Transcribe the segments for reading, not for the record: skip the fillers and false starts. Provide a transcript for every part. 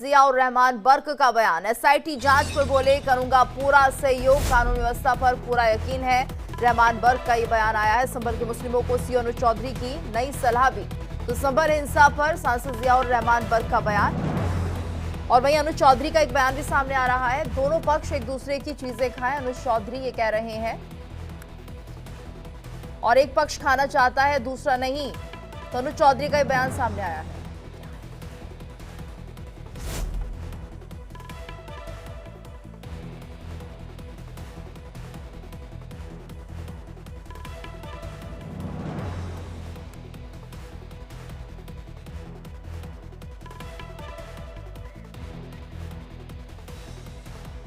जियाउर रहमान बर्क का बयान। एसआईटी जांच पर बोले, करूंगा पूरा सहयोग, कानून व्यवस्था पर पूरा यकीन है। रहमान बर्क का ये बयान आया है। संभल के मुस्लिमों को सीओ अनुज चौधरी की नई सलाह भी। तो संभल हिंसा पर सांसद जियाउर रहमान बर्क का बयान और वहीं अनुज चौधरी का एक बयान भी सामने आ रहा है। दोनों पक्ष एक दूसरे की चीजें खाएं, अनुज चौधरी ये कह रहे हैं, और एक पक्ष खाना चाहता है, दूसरा नहीं। तो अनुज चौधरी का ये बयान सामने आया है।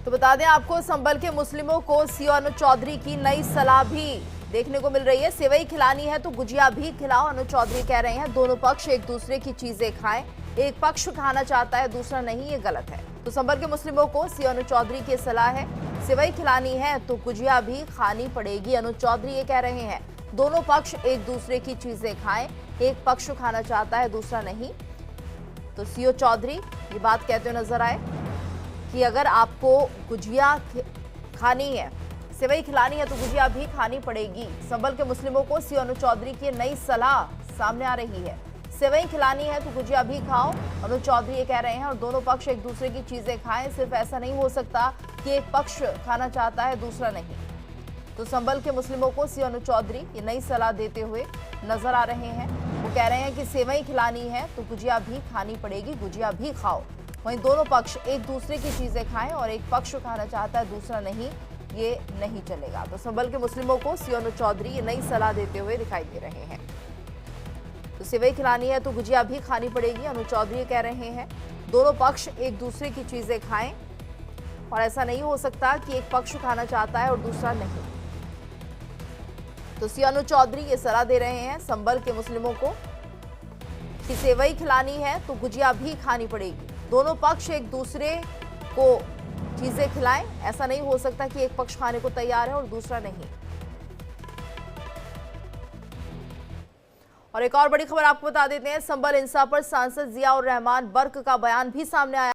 तो बता दें आपको, संभल के मुस्लिमों को सीओ अनुज चौधरी की नई सलाह भी देखने को मिल रही है। सेवई खिलानी है तो गुजिया भी खिलाओ, अनुज चौधरी कह रहे हैं। दोनों पक्ष एक दूसरे की चीजें खाएं, एक पक्ष खाना चाहता है, दूसरा नहीं, ये गलत है। तो संभल के मुस्लिमों को सीओ अनुज चौधरी की सलाह है, सेवई खिलानी है तो गुजिया भी खानी पड़ेगी, अनुज चौधरी ये कह रहे हैं। दोनों पक्ष एक दूसरे की चीजें खाएं, एक पक्ष खाना चाहता है, दूसरा नहीं। तो सीओ चौधरी ये बात कहते हुए नजर आए कि अगर आपको गुजिया खानी है, सेवई खिलानी है तो गुजिया भी खानी पड़ेगी। संभल के मुस्लिमों को सीओ अनुज चौधरी की नई सलाह सामने आ रही है। सेवई खिलानी है तो गुजिया भी खाओ, अनुज चौधरी ये कह रहे हैं, और दोनों पक्ष एक दूसरे की चीजें खाएं। सिर्फ ऐसा नहीं हो सकता कि एक पक्ष खाना चाहता है, दूसरा नहीं। तो संभल के मुस्लिमों को सीओ अनुज चौधरी ये नई सलाह देते हुए नजर आ रहे हैं। वो कह रहे हैं कि सेवई खिलानी है तो गुजिया भी खानी पड़ेगी, गुजिया भी खाओ। वहीं दोनों पक्ष एक दूसरे की चीजें खाएं और एक पक्ष खाना चाहता है, दूसरा नहीं, ये नहीं चलेगा। तो संभल के मुस्लिमों को सीओ अनुज चौधरी ये नई सलाह देते हुए दिखाई दे रहे हैं। तो सेवई खिलानी है तो गुजिया भी खानी पड़ेगी, अनुज चौधरी कह रहे हैं। दोनों पक्ष एक दूसरे की चीजें खाएं और ऐसा नहीं हो सकता कि एक पक्ष खाना चाहता है और दूसरा नहीं। तो सीओ अनुज चौधरी ये सलाह दे रहे हैं संभल के मुस्लिमों को कि सेवई खिलानी है तो गुजिया भी खानी पड़ेगी। दोनों पक्ष एक दूसरे को चीजें खिलाएं, ऐसा नहीं हो सकता कि एक पक्ष खाने को तैयार है और दूसरा नहीं। और एक और बड़ी खबर आपको बता देते हैं, संभल हिंसा पर सांसद जियाउर रहमान बर्क का बयान भी सामने आया।